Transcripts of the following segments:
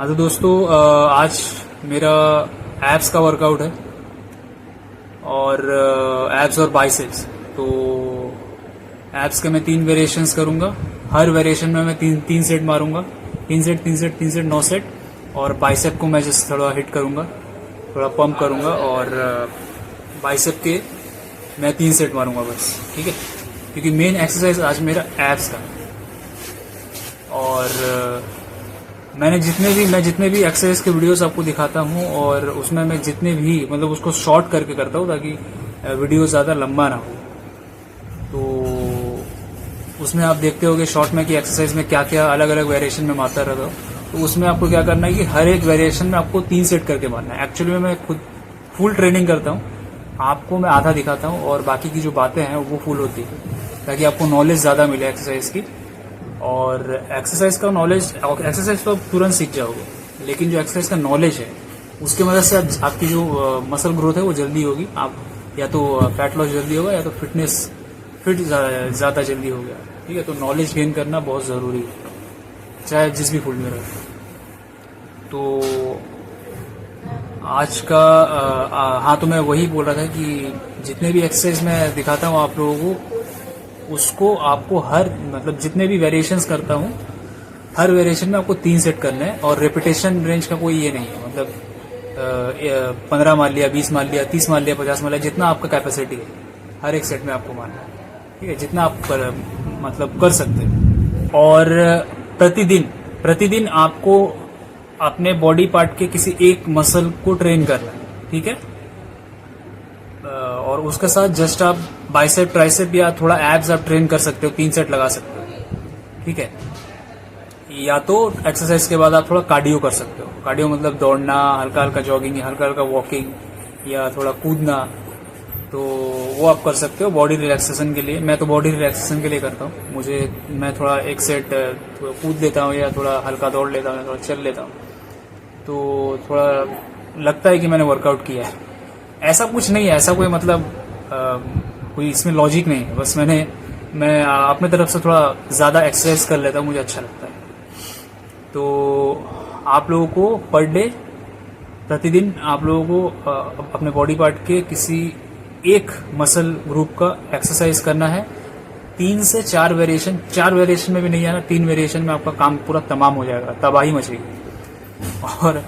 हाँ तो दोस्तों, आज मेरा एब्स का वर्कआउट है और एब्स और बाइसेप्स। तो एब्स के मैं 3 वेरिएशंस करूंगा। हर वेरिएशन में मैं तीन सेट मारूंगा। 3 सेट 9 सेट। और बाइसेप को मैं जस्ट थोड़ा हिट करूंगा, थोड़ा पंप करूंगा और बाइसेप के मैं 3 सेट मारूंगा बस। ठीक है, क्योंकि मेन एक्सरसाइज आज मेरा एब्स का। और मैं जितने भी एक्सरसाइज के वीडियोस आपको दिखाता हूँ और उसमें मैं जितने भी मतलब उसको शॉर्ट करके करता हूँ ताकि वीडियो ज़्यादा लंबा ना हो। तो उसमें आप देखते होगे शॉर्ट में कि एक्सरसाइज में क्या क्या अलग अलग वेरिएशन में मारता रहता हूँ। तो उसमें आपको क्या करना है कि हर एक वेरिएशन में आपको 3 सेट करके मारना है। एक्चुअली में मैं खुद फुल ट्रेनिंग करता हूँ, आपको मैं आधा दिखाता हूँ और बाकी की जो बातें हैं वो फुल होती है ताकि आपको नॉलेज ज़्यादा मिले एक्सरसाइज की। और एक्सरसाइज का नॉलेज, एक्सरसाइज तो आप तुरंत सीख जाओगे, लेकिन जो एक्सरसाइज का नॉलेज है उसकी मदद से आपकी जो मसल ग्रोथ है वो जल्दी होगी। आप या तो फैट लॉस जल्दी होगा या तो फिट ज़्यादा जल्दी हो गया। ठीक है, तो नॉलेज गेन करना बहुत ज़रूरी है, चाहे जिस भी फील्ड में रहे। तो आज का हाँ, तो मैं वही बोल रहा था कि जितने भी एक्सरसाइज मैं दिखाता हूँ आप लोगों को, उसको आपको मतलब जितने भी वेरिएशंस करता हूँ हर वेरिएशन में आपको 3 सेट करने हैं। और रेपिटेशन रेंज का कोई ये नहीं है, मतलब 15 मार लिया, 20 मार लिया, 30 मार लिया, 50 मार लिया, जितना आपका कैपेसिटी है हर एक सेट में आपको मारना है। ठीक है, जितना आप मतलब कर सकते हैं। और प्रतिदिन आपको अपने बॉडी पार्ट के किसी एक मसल को ट्रेन करना है। ठीक है, और उसके साथ जस्ट आप बाइसेप, ट्राइसेप या थोड़ा एब्स आप ट्रेन कर सकते हो, 3 सेट लगा सकते हो। ठीक है, या तो एक्सरसाइज के बाद आप थोड़ा कार्डियो कर सकते हो। कार्डियो मतलब दौड़ना, हल्का हल्का जॉगिंग, हल्का हल्का वॉकिंग या थोड़ा कूदना, तो वो आप कर सकते हो बॉडी रिलैक्सेशन के लिए। मैं तो बॉडी रिलैक्सेशन के लिए करता हूँ। मैं थोड़ा एक सेट कूद लेता हूँ या थोड़ा हल्का दौड़ लेता हूँ या थोड़ा चल लेता हूँ, तो थोड़ा लगता है कि मैंने वर्कआउट किया है। ऐसा कुछ नहीं है, ऐसा कोई मतलब कोई इसमें लॉजिक नहीं है। बस मैं अपने तरफ से थोड़ा ज़्यादा एक्सरसाइज कर लेता हूँ, मुझे अच्छा लगता है। तो आप लोगों को प्रतिदिन आप लोगों को अपने बॉडी पार्ट के किसी एक मसल ग्रुप का एक्सरसाइज करना है। 3 से 4 वेरिएशन, 4 वेरिएशन में भी नहीं आना, 3 वेरिएशन में आपका काम पूरा तमाम हो जाएगा, तबाही मचेगी। और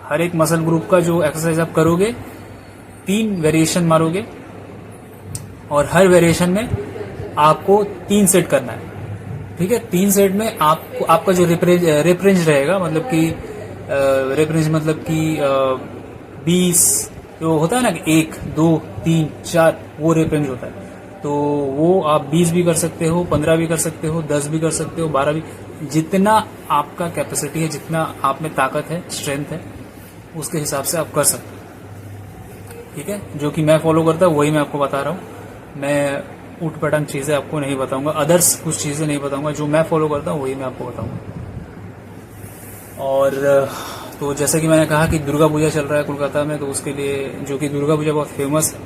हर एक मसल ग्रुप का जो एक्सरसाइज आप करोगे 3 वेरिएशन मारोगे और हर वेरिएशन में आपको 3 सेट करना है। ठीक है, 3 सेट में आपका जो रेप रेंज रहेगा, मतलब कि रेप रेंज मतलब कि 20 जो होता है ना कि 1 2 3 4, वो रेप रेंज होता है। तो वो आप 20 भी कर सकते हो, 15 भी कर सकते हो, 10 भी कर सकते हो, 12 भी, जितना आपका कैपेसिटी है, जितना आप में ताकत है, स्ट्रेंथ है, उसके हिसाब से आप कर सकते हो। ठीक है, जो कि मैं फॉलो करता हूँ वही मैं आपको बता रहा हूँ। मैं ऊट पटांग चीज़ें आपको नहीं बताऊंगा, अदर्स कुछ चीज़ें नहीं बताऊंगा, जो मैं फॉलो करता हूँ वही मैं आपको बताऊंगा। और तो जैसे कि मैंने कहा कि दुर्गा पूजा चल रहा है कोलकाता में, तो उसके लिए, जो कि दुर्गा पूजा बहुत फेमस है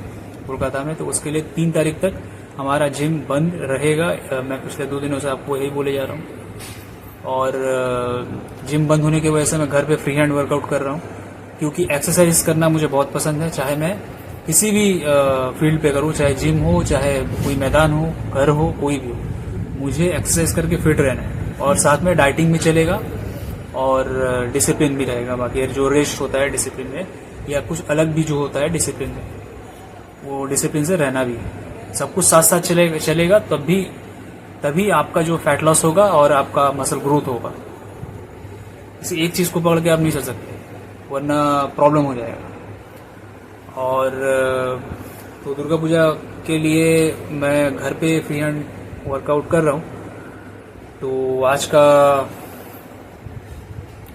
कोलकाता में, तो उसके लिए 3 तारीख तक हमारा जिम बंद रहेगा। मैं पिछले 2 दिनों से आपको यही बोले जा रहा हूँ। और जिम बंद होने की वजह से मैं घर पे फ्री हैंड वर्कआउट कर रहा हूँ, क्योंकि एक्सरसाइज करना मुझे बहुत पसंद है। चाहे मैं किसी भी फील्ड पे करूँ, चाहे जिम हो, चाहे कोई मैदान हो, घर हो, कोई भी हो, मुझे एक्सरसाइज करके फिट रहना है। और साथ में डाइटिंग भी चलेगा और डिसिप्लिन भी रहेगा। बाकी जो रेस्ट होता है डिसिप्लिन में, या कुछ अलग भी जो होता है डिसिप्लिन में, वो डिसिप्लिन से रहना भी है। सब कुछ साथ साथ चलेगा, तभी आपका जो फैट लॉस होगा और आपका मसल ग्रोथ होगा। किसी एक चीज़ को पकड़ के आप नहीं चल सकते, वरना प्रॉब्लम हो जाएगा। और तो दुर्गा पूजा के लिए मैं घर पे फ्री हैंड वर्कआउट कर रहा हूँ। तो आज का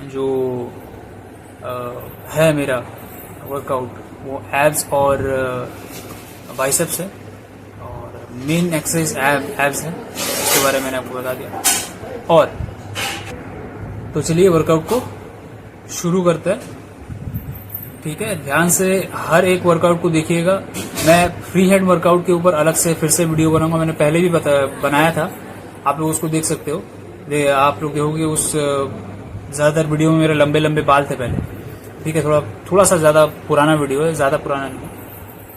जो है मेरा वर्कआउट, वो एब्स और बाइसेप्स है। और मेन एक्सरसाइज एब्स है, इसके बारे में मैंने आपको बता दिया। और तो चलिए वर्कआउट को शुरू करते हैं। ठीक है, ध्यान से हर एक वर्कआउट को देखिएगा। मैं फ्री हैंड वर्कआउट के ऊपर अलग से फिर से वीडियो बनाऊंगा, मैंने पहले भी बनाया था, आप लोग उसको देख सकते हो। आप लोग देखोगे उस ज़्यादातर वीडियो में मेरे लंबे लंबे बाल थे पहले, ठीक है, थोड़ा सा ज़्यादा पुराना वीडियो है, ज़्यादा पुराना नहीं,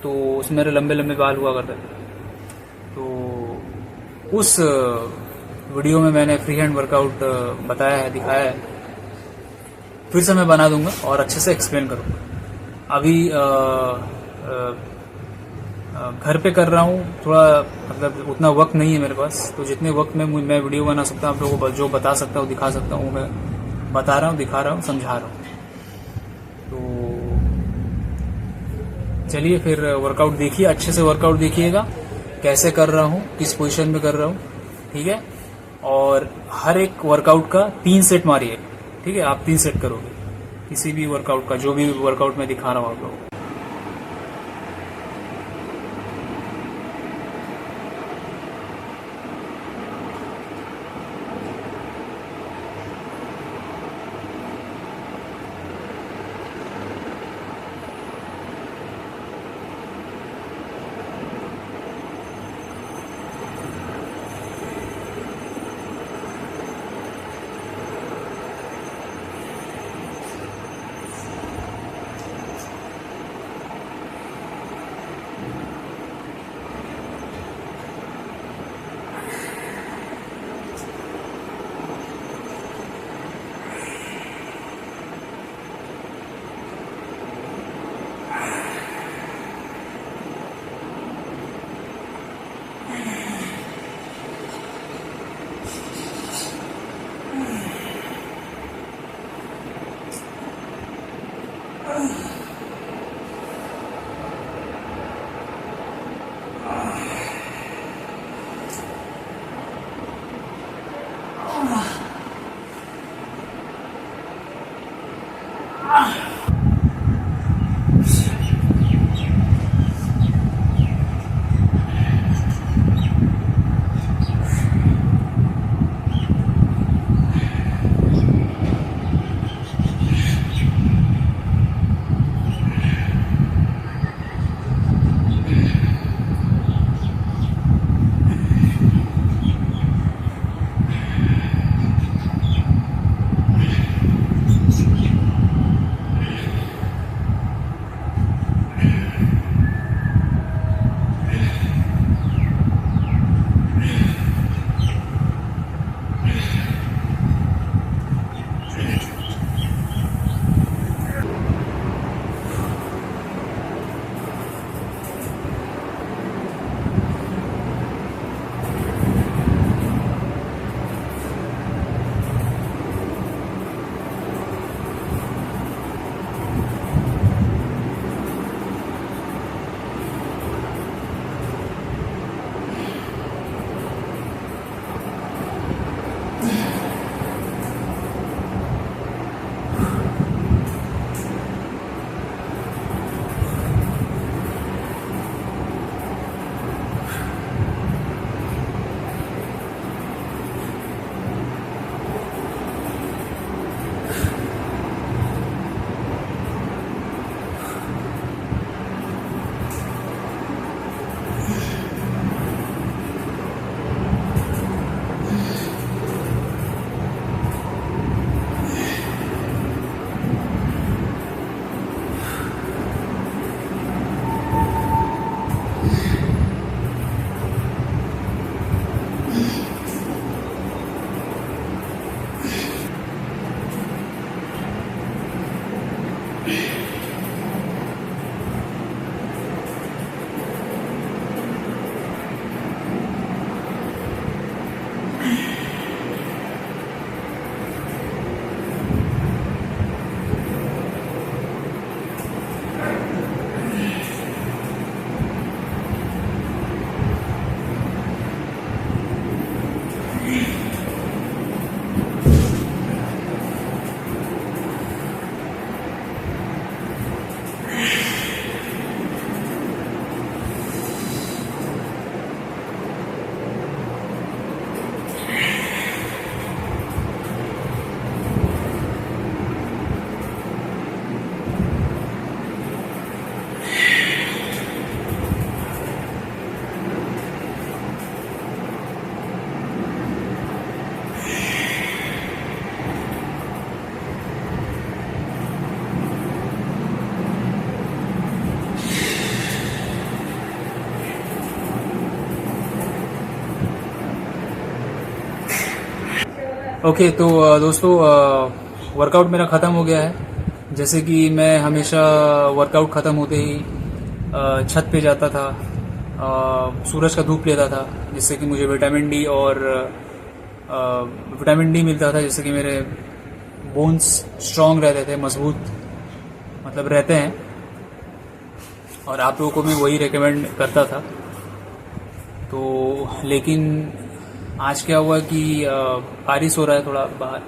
तो उसमें मेरे लंबे लंबे बाल हुआ करते थे। तो उस वीडियो में मैंने फ्री हैंड वर्कआउट बताया है, दिखाया है, फिर से मैं बना दूंगा और अच्छे से एक्सप्लेन करूंगा। अभी घर पे कर रहा हूँ, थोड़ा मतलब उतना वक्त नहीं है मेरे पास, तो जितने वक्त में मैं वीडियो बना सकता हूँ, आप लोगों को जो बता सकता हूँ, दिखा सकता हूँ, मैं बता रहा हूँ, दिखा रहा हूँ, समझा रहा हूँ। तो चलिए फिर वर्कआउट देखिए, अच्छे से वर्कआउट देखिएगा, कैसे कर रहा हूँ, किस पोजीशन में कर रहा हूँ, ठीक है। और हर एक वर्कआउट का 3 सेट मारिए, ठीक है। आप 3 सेट करोगे किसी भी वर्कआउट का, जो भी वर्कआउट मैं दिखा रहा हूँ आप लोगों को। ओके, तो दोस्तों वर्कआउट मेरा ख़त्म हो गया है। जैसे कि मैं हमेशा वर्कआउट ख़त्म होते ही छत पे जाता था, सूरज का धूप लेता था, जिससे कि मुझे विटामिन डी और विटामिन डी मिलता था, जिससे कि मेरे बोन्स स्ट्रांग रहते थे, मजबूत मतलब रहते हैं। और आप लोगों को भी वही रेकमेंड करता था। तो लेकिन आज क्या हुआ कि बारिश हो रहा है थोड़ा बाहर,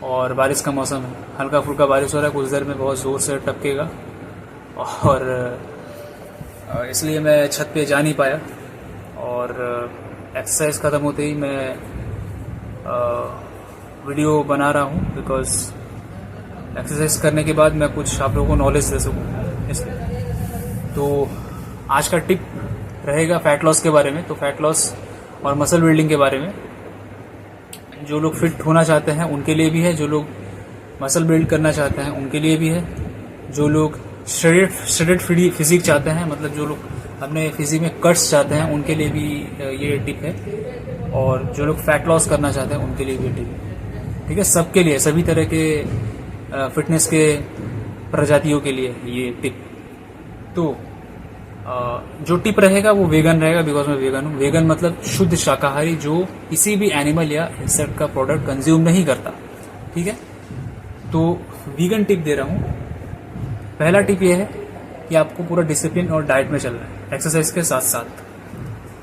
और बारिश का मौसम है, हल्का फुल्का बारिश हो रहा है, कुछ देर में बहुत ज़ोर से टपकेगा, और इसलिए मैं छत पे जा नहीं पाया। और एक्सरसाइज ख़त्म होते ही मैं वीडियो बना रहा हूँ, बिकॉज एक्सरसाइज करने के बाद मैं कुछ आप लोगों को नॉलेज दे सकूँ इसलिए। तो आज का टिप रहेगा फैट लॉस के बारे में। तो फैट लॉस और मसल बिल्डिंग के बारे में, जो लोग फिट होना चाहते हैं उनके लिए भी है, जो लोग मसल बिल्ड करना चाहते हैं उनके लिए भी है, जो लोग श्रेडेड फिजिक चाहते हैं, मतलब जो लोग अपने फिजिक में कट्स चाहते हैं उनके लिए भी ये टिप है, और जो लोग फैट लॉस करना चाहते हैं उनके लिए भी टिप है। ठीक है, सबके लिए, सभी तरह के फिटनेस के प्रजातियों के लिए ये टिप। तो जो टिप रहेगा वो वेगन रहेगा, बिकॉज मैं वेगन हूँ। वेगन मतलब शुद्ध शाकाहारी, जो किसी भी एनिमल या इंसेक्ट का प्रोडक्ट कंज्यूम नहीं करता। ठीक है, तो वीगन टिप दे रहा हूँ। पहला टिप ये है कि आपको पूरा डिसिप्लिन और डाइट में चलना है, एक्सरसाइज के साथ साथ।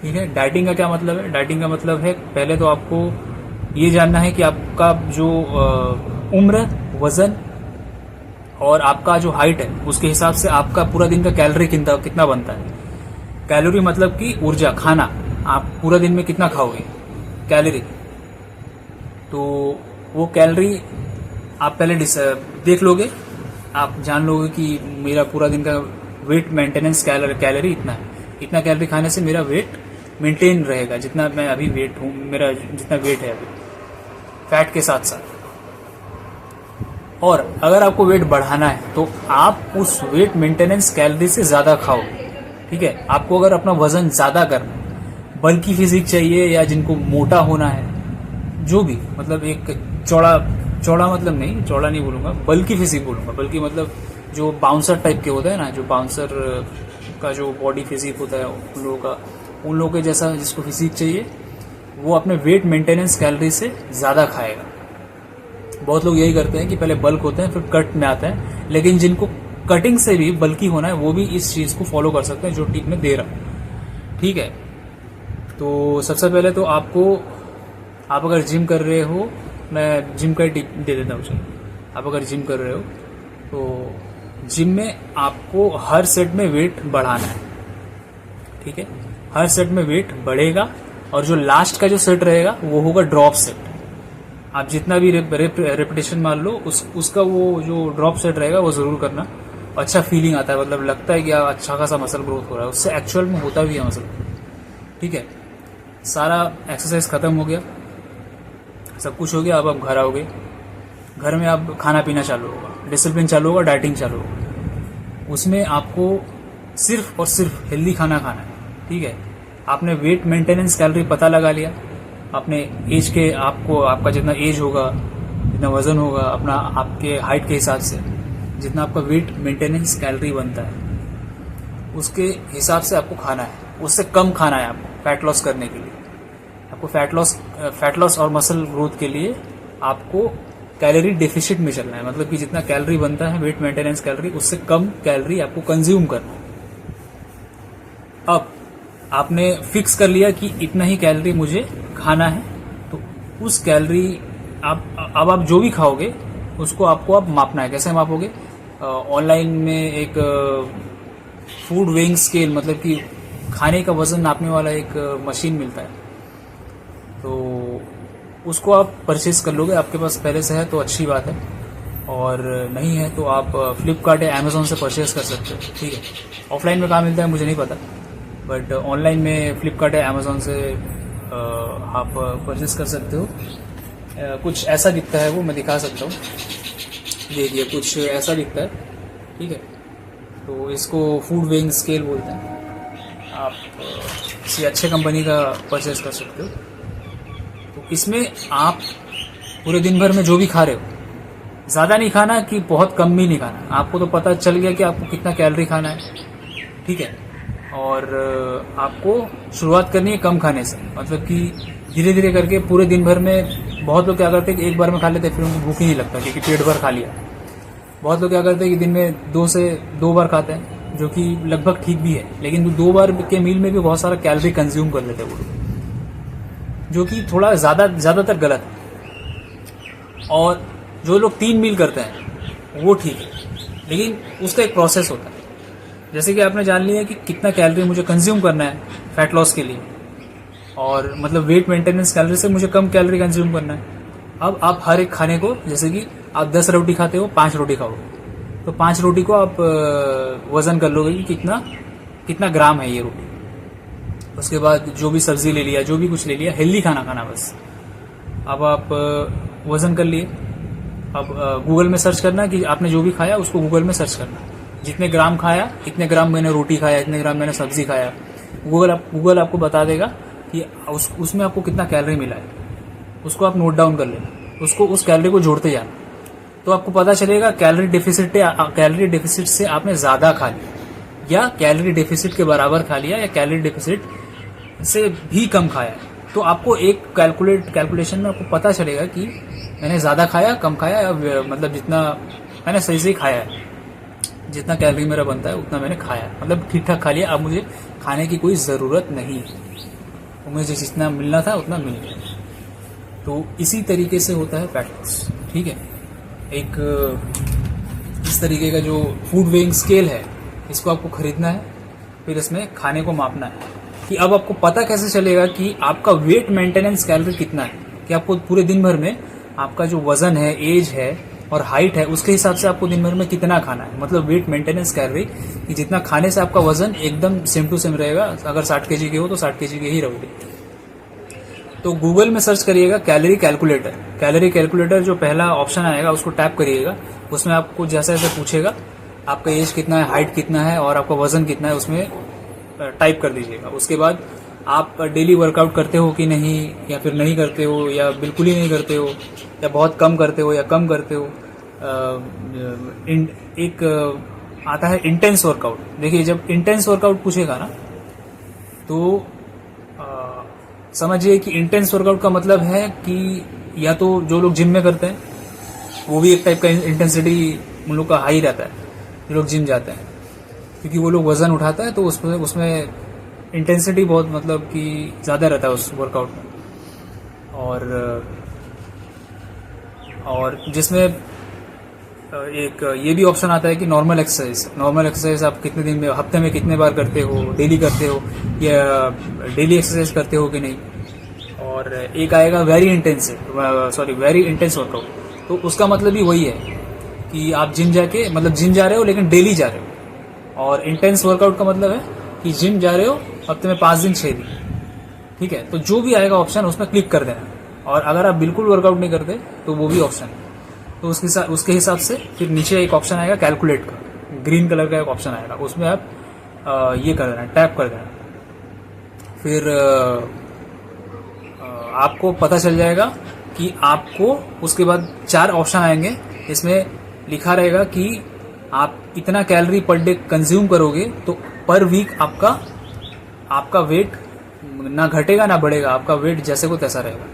ठीक है, डाइटिंग का क्या मतलब है? डाइटिंग का मतलब है, पहले तो आपको ये जानना है कि आपका जो उम्र, वजन और आपका जो हाइट है, उसके हिसाब से आपका पूरा दिन का कैलोरी कितना बनता है। कैलोरी मतलब कि ऊर्जा, खाना, आप पूरा दिन में कितना खाओगे, कैलोरी। तो वो कैलोरी आप पहले देख लोगे, आप जान लोगे कि मेरा पूरा दिन का वेट मेंटेनेंस कैलोरी इतना है, इतना कैलोरी खाने से मेरा वेट मेंटेन रहेगा, जितना मैं अभी वेट हूँ, मेरा जितना वेट है अभी, फैट के साथ साथ। और अगर आपको वेट बढ़ाना है तो आप उस वेट मेंटेनेंस कैलोरी से ज़्यादा खाओ। ठीक है, आपको अगर अपना वजन ज़्यादा करना है, बल्कि फिजिक चाहिए, या जिनको मोटा होना है, जो भी, मतलब एक चौड़ा मतलब नहीं, चौड़ा नहीं बोलूँगा, बल्कि फिजिक बोलूँगा। बल्कि मतलब जो बाउंसर टाइप के होते हैं ना, जो बाउंसर का जो बॉडी फिजिक होता है उन लोगों के जैसा जिसको फिजिक चाहिए, वो अपने वेट मेंटेनेंस कैलोरी से ज़्यादा खाएगा। बहुत लोग यही करते हैं कि पहले बल्क होते हैं फिर कट में आते हैं, लेकिन जिनको कटिंग से भी बल्कि होना है वो भी इस चीज़ को फॉलो कर सकते हैं जो टिप में दे रहा हूँ। ठीक है, तो सबसे पहले तो आप अगर जिम कर रहे हो, मैं जिम का टिप दे देता हूँ। चलो, आप अगर जिम कर रहे हो तो जिम में आपको हर सेट में वेट बढ़ाना है। ठीक है, हर सेट में वेट बढ़ेगा, और जो लास्ट का जो सेट रहेगा वो होगा ड्रॉप सेट। आप जितना भी रेपिटेशन मान लो, उसका वो जो ड्रॉप सेट रहेगा वो ज़रूर करना। अच्छा फीलिंग आता है, मतलब लगता है कि अच्छा खासा मसल ग्रोथ हो रहा है, उससे एक्चुअल में होता भी है मसल। ठीक है, सारा एक्सरसाइज ख़त्म हो गया, सब कुछ हो गया। अब आप घर आओगे, घर में आप खाना पीना चालू होगा, डिसिप्लिन चालू होगा, डाइटिंग चालू होगा। उसमें आपको सिर्फ और सिर्फ हेल्दी खाना खाना है। ठीक है, आपने वेट मेंटेनेंस कैलोरी पता लगा लिया, अपने एज के, आपका जितना एज होगा, जितना वजन होगा, अपना आपके हाइट के हिसाब से जितना आपका वेट मेंटेनेंस कैलोरी बनता है, उसके हिसाब से आपको खाना है, उससे कम खाना है आपको फैट लॉस करने के लिए। आपको फैट लॉस और मसल ग्रोथ के लिए आपको कैलोरी डेफिशिट में चलना है, मतलब कि जितना कैलोरी बनता है वेट मेंटेनेंस कैलोरी, उससे कम कैलोरी आपको कंज्यूम करना है। अब आपने फिक्स कर लिया कि इतना ही कैलोरी मुझे खाना है, तो उस कैलोरी अब आप जो भी खाओगे उसको आपको मापना है। कैसे मापोगे? ऑनलाइन में एक फूड वेइंग स्केल, मतलब कि खाने का वजन नापने वाला एक मशीन मिलता है, तो उसको आप परचेज कर लोगे। आपके पास पहले से है तो अच्छी बात है, और नहीं है तो आप फ्लिपकार्ट या अमेजोन से परचेज कर सकते हो। ठीक है, ऑफलाइन में कहाँ मिलता है मुझे नहीं पता, बट ऑनलाइन में फ्लिपकार्ट या अमेजोन से आप परचेज कर सकते हो। कुछ ऐसा दिखता है, वो मैं दिखा सकता हूँ, देखिए कुछ ऐसा दिखता है। ठीक है, तो इसको फूड वेइंग स्केल बोलते हैं। आप किसी अच्छे कंपनी का परचेज कर सकते हो। तो इसमें आप पूरे दिन भर में जो भी खा रहे हो, ज़्यादा नहीं खाना कि बहुत कम भी नहीं खाना, आपको तो पता चल गया कि आपको कितना कैलोरी खाना है, ठीक है। और आपको शुरुआत करनी है कम खाने से, मतलब कि धीरे धीरे करके पूरे दिन भर में। बहुत लोग क्या करते हैं कि एक बार में खा लेते हैं, फिर उनको भूख ही नहीं लगता क्योंकि पेट भर खा लिया। बहुत लोग क्या करते हैं कि दिन में 2 से 2 बार खाते हैं, जो कि लगभग ठीक भी है, लेकिन 2 बार के मील में भी बहुत सारा कैलोरी कंज्यूम कर लेते हैं वो, जो कि थोड़ा ज़्यादातर गलत है। और जो लोग 3 मील करते हैं वो ठीक है, लेकिन उसका एक प्रोसेस होता है। जैसे कि आपने जान लिया कि कितना कैलोरी मुझे कंज्यूम करना है फैट लॉस के लिए, और मतलब वेट मेंटेनेंस कैलोरी से मुझे कम कैलोरी कंज्यूम करना है। अब आप हर एक खाने को, जैसे कि आप 10 रोटी खाते हो, 5 रोटी खाओगे, तो 5 रोटी को आप वजन कर लोगे कि कितना ग्राम है ये रोटी। उसके बाद जो भी सब्जी ले लिया, जो भी कुछ ले लिया, हेल्दी खाना खाना बस। अब आप वजन कर लिए। अब गूगल में सर्च करना कि आपने जो भी खाया उसको गूगल में सर्च करना, जितने ग्राम खाया, इतने ग्राम मैंने रोटी खाया, इतने ग्राम मैंने सब्जी खाया। गूगल आपको बता देगा कि उसमें आपको कितना कैलोरी मिला है। उसको आप नोट डाउन कर लेना, उसको उस कैलोरी को जोड़ते जाना, तो आपको पता चलेगा कैलोरी डेफिसिट से आपने ज़्यादा खा लिया, या कैलोरी डेफिसिट के बराबर खा लिया, या कैलोरी डेफिसिट से भी कम खाया। तो आपको एक कैलकुलेशन में आपको पता चलेगा कि मैंने ज़्यादा खाया, कम खाया, या मतलब जितना मैंने सही से खाया है, जितना कैलोरी मेरा बनता है उतना मैंने खाया, मतलब ठीक ठाक खा लिया। अब मुझे खाने की कोई ज़रूरत नहीं है, मुझे जितना मिलना था उतना मिल गया। तो इसी तरीके से होता है फैट लॉस, ठीक है। एक इस तरीके का जो फूड वेइंग स्केल है, इसको आपको खरीदना है, फिर इसमें खाने को मापना है। कि अब आपको पता कैसे चलेगा कि आपका वेट मेंटेनेंस कैलोरी कितना है, कि आपको पूरे दिन भर में आपका जो वजन है, एज है और हाइट है, उसके हिसाब से आपको दिन भर में कितना खाना है। मतलब वेट मेंटेनेंस कैलोरी, कि जितना खाने से आपका वजन एकदम सेम टू सेम रहेगा। अगर 60 kg के हो तो 60 kg के ही रहोगे। तो गूगल में सर्च करिएगा कैलोरी कैलकुलेटर। कैलोरी कैलकुलेटर जो पहला ऑप्शन आएगा उसको टैप करिएगा। उसमें आपको जैसे जैसे पूछेगा आपका एज कितना है, हाइट कितना है और आपका वजन कितना है, उसमें टाइप कर दीजिएगा। उसके बाद आप डेली वर्कआउट करते हो कि नहीं, या फिर नहीं करते हो, या बिल्कुल ही नहीं करते हो, या बहुत कम करते हो, या कम करते हो। एक आता है इंटेंस वर्कआउट। देखिए, जब इंटेंस वर्कआउट पूछेगा ना, तो समझिए कि इंटेंस वर्कआउट का मतलब है कि या तो जो लोग जिम में करते हैं, वो भी एक टाइप का इंटेंसिटी उन लोग का हाई रहता है, जो लोग जिम जाते हैं, क्योंकि वो लोग वजन उठाता है, तो उसमें इंटेंसिटी बहुत मतलब कि ज़्यादा रहता है उस वर्कआउट में। और जिसमें एक ये भी ऑप्शन आता है कि नॉर्मल एक्सरसाइज आप कितने दिन में, हफ्ते में कितने बार करते हो, डेली करते हो, या डेली एक्सरसाइज करते हो कि नहीं। और एक आएगा वेरी इंटेंस वर्कआउट। तो उसका मतलब भी वही है कि आप जिम जा रहे हो लेकिन डेली जा रहे हो। और इंटेंस वर्कआउट का मतलब है कि जिम जा रहे हो हफ्ते में 5 दिन 6 दिन, ठीक है। तो जो भी आएगा ऑप्शन उसमें क्लिक कर देना। और अगर आप बिल्कुल वर्कआउट नहीं करते तो वो भी ऑप्शन है, तो उसके हिसाब से फिर नीचे एक ऑप्शन आएगा कैलकुलेट का, ग्रीन कलर का एक ऑप्शन आएगा, उसमें आप ये कर देना, टैप कर देना। फिर आपको पता चल जाएगा कि आपको उसके बाद 4 ऑप्शन आएंगे। इसमें लिखा रहेगा कि आप इतना कैलोरी पर डे कंज्यूम करोगे तो पर वीक आपका वेट ना घटेगा ना बढ़ेगा, आपका वेट जैसे को तैसा रहेगा।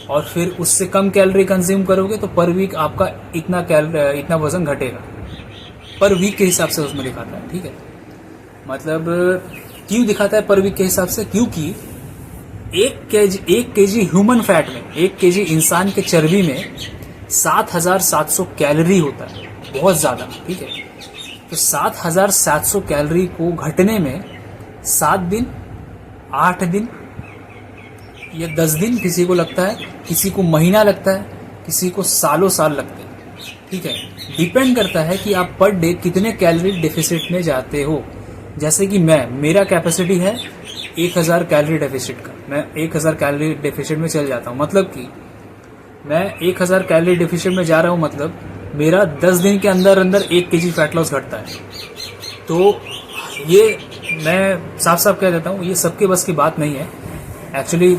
और फिर उससे कम कैलोरी कंज्यूम करोगे तो पर वीक आपका इतना वजन घटेगा, पर वीक के हिसाब से उसमें दिखाता है, ठीक है। मतलब क्यों दिखाता है पर वीक के हिसाब से? क्योंकि 1 केजी ह्यूमन फैट में, 1 केजी इंसान के चर्बी में 7,700 कैलोरी होता है, बहुत ज्यादा, ठीक है। तो 7,700 कैलोरी को घटने में 7 दिन, 8 दिन या 10 दिन किसी को लगता है, किसी को महीना लगता है, किसी को सालों साल लगते हैं, ठीक है। डिपेंड करता है कि आप पर डे कितने कैलोरी डेफिसिट में जाते हो। जैसे कि मेरा कैपेसिटी है 1000 कैलोरी डेफिसिट का, मैं 1000 कैलोरी डेफिसिट में चल जाता हूँ। मतलब कि मैं 1000 कैलोरी डेफिसिट में जा रहा हूँ, मतलब मेरा 10 दिन के अंदर 1 केजी फैट लॉस घटता है। तो ये मैं साफ साफ कह देता हूँ, ये सबके बस की बात नहीं है। एक्चुअली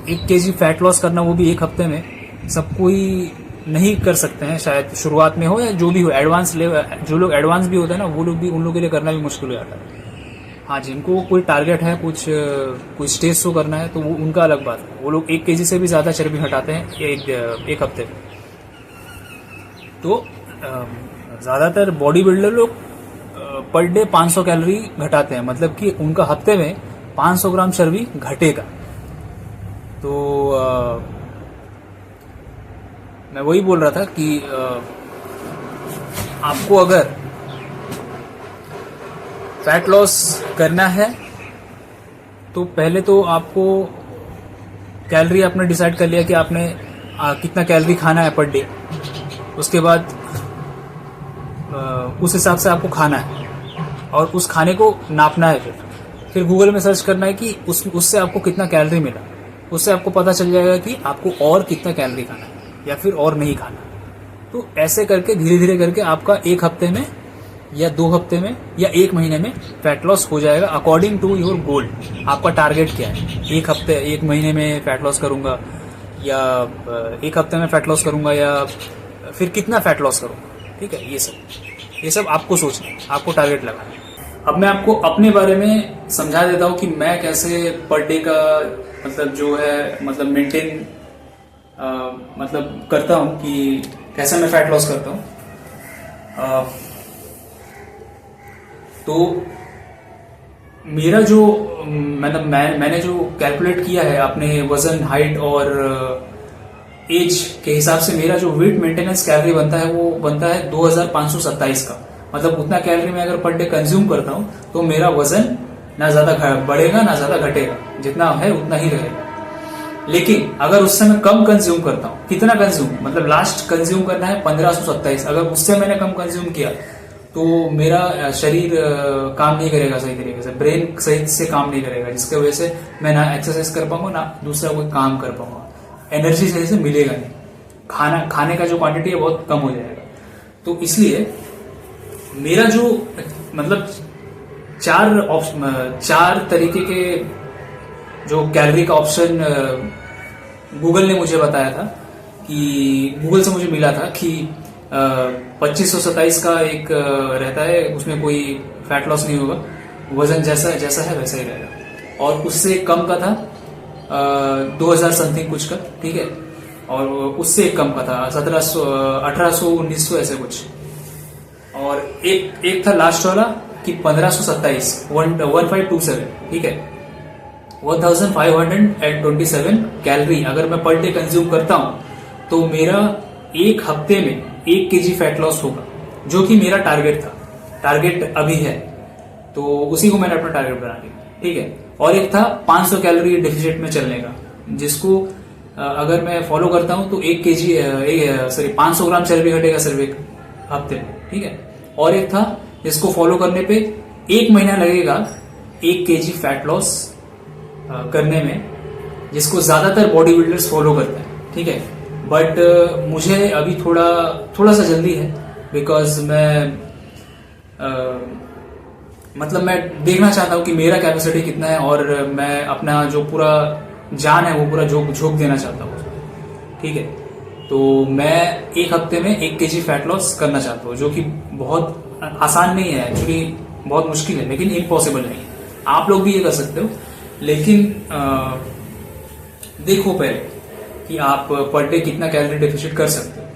1 केजी फैट लॉस करना, वो भी 1 हफ्ते में, सब कोई नहीं कर सकते हैं, शायद शुरुआत में हो या जो भी हो, एडवांस लेवल जो लोग एडवांस भी होते हैं ना, वो लोग भी, उन लोगों के लिए करना भी मुश्किल हो जाता है। हाँ, जिनको कोई टारगेट है, कुछ स्टेज शो करना है, तो वो उनका अलग बात है। वो लोग 1 kg से भी ज़्यादा चर्बी हटाते हैं एक हफ्ते में। तो ज़्यादातर बॉडी बिल्डर लोग पर डे 500 कैलोरी घटाते हैं, मतलब कि उनका हफ्ते में 500 ग्राम चर्बी घटेगा। तो मैं वही बोल रहा था कि आपको अगर फैट लॉस करना है तो पहले तो आपको कैलोरी आपने डिसाइड कर लिया कि आपने कितना कैलोरी खाना है पर डे। उसके बाद उस हिसाब से आपको खाना है और उस खाने को नापना है। फिर गूगल में सर्च करना है कि उससे आपको कितना कैलोरी मिला। उससे आपको पता चल जाएगा कि आपको और कितना कैलोरी खाना है या फिर और नहीं खाना। तो ऐसे करके धीरे धीरे करके आपका 1 हफ्ते में या 2 हफ्ते में या 1 महीने में फैट लॉस हो जाएगा, अकॉर्डिंग टू योर गोल। आपका टारगेट क्या है? 1 हफ्ते 1 महीने में फैट लॉस करूंगा या 1 हफ्ते में फैट लॉस करूंगा या फिर कितना फैट लॉस करूंगा। ठीक है, ये सब आपको सोचना है, आपको टारगेट लगाना है। अब मैं आपको अपने बारे में समझा देता हूँ कि मैं कैसे पर डे का मतलब जो है मतलब मेंटेन मतलब करता हूँ कि कैसे मैं फैट लॉस करता हूँ। तो मेरा जो मतलब मैंने जो कैलकुलेट किया है अपने वजन, हाइट और एज के हिसाब से, मेरा जो वेट मेंटेनेंस कैलोरी बनता है वो बनता है 2527 का। मतलब उतना कैलोरी मैं अगर पर डे कंज्यूम करता हूँ तो मेरा वजन ना ज्यादा बढ़ेगा ना ज्यादा घटेगा, जितना है उतना ही रहेगा। लेकिन अगर उससे मैं कम कंज्यूम करता हूँ, कितना कंज्यूम मतलब लास्ट कंज्यूम करना है 1527, अगर उससे मैंने कम कंज्यूम किया तो मेरा शरीर काम नहीं करेगा सही तरीके से, ब्रेन सही से काम नहीं करेगा, जिसकी वजह से मैं ना एक्सरसाइज कर पाऊंगा ना दूसरा कोई काम कर पाऊंगा, एनर्जी सही से मिलेगा नहीं, खाने का जो क्वांटिटी है बहुत कम हो जाएगा। तो इसलिए मेरा जो मतलब 4 तरीके के जो कैलोरी का ऑप्शन गूगल ने मुझे बताया था, कि गूगल से मुझे मिला था कि 2527 का एक रहता है, उसमें कोई फैट लॉस नहीं होगा, वजन जैसा है वैसा ही रहेगा। और उससे कम का था 2000 समथिंग कुछ का, ठीक है, और उससे कम का था 1700 1800 1900 ऐसे कुछ। और एक था लास्ट वाला कि 1527 1527, ठीक है, 1527 कैलोरी अगर मैं पर डे कंज्यूम करता हूं तो मेरा 1 हफ्ते में 1 kg फैट लॉस होगा, जो कि मेरा टारगेट था, टारगेट अभी है, तो उसी को मैंने अपना टारगेट बना लिया, ठीक है। और एक था 500 कैलोरी डेफिसिट में चलने का, जिसको अगर मैं फॉलो करता हूं तो 1 kg 500 ग्राम चर्बी घटेगा सिर्फ 1 हफ्ते में, ठीक है। और एक था जिसको फॉलो करने पे 1 महीना लगेगा 1 kg फैट लॉस करने में, जिसको ज्यादातर बॉडी बिल्डर्स फॉलो करते हैं, ठीक है। बट मुझे अभी थोड़ा सा जल्दी है, बिकॉज मैं मतलब मैं देखना चाहता हूं कि मेरा कैपेसिटी कितना है, और मैं अपना जो पूरा जान है वो पूरा झोंक देना चाहता हूँ, ठीक है। तो मैं 1 हफ्ते में 1 kg फैट लॉस करना चाहता हूँ, जो कि बहुत आसान नहीं है, एक्चुअली बहुत मुश्किल है, लेकिन इम्पॉसिबल नहीं है। आप लोग भी ये कर सकते हो, लेकिन देखो पहले कि आप पर डे कितना कैलोरी डेफिसिट कर सकते हो,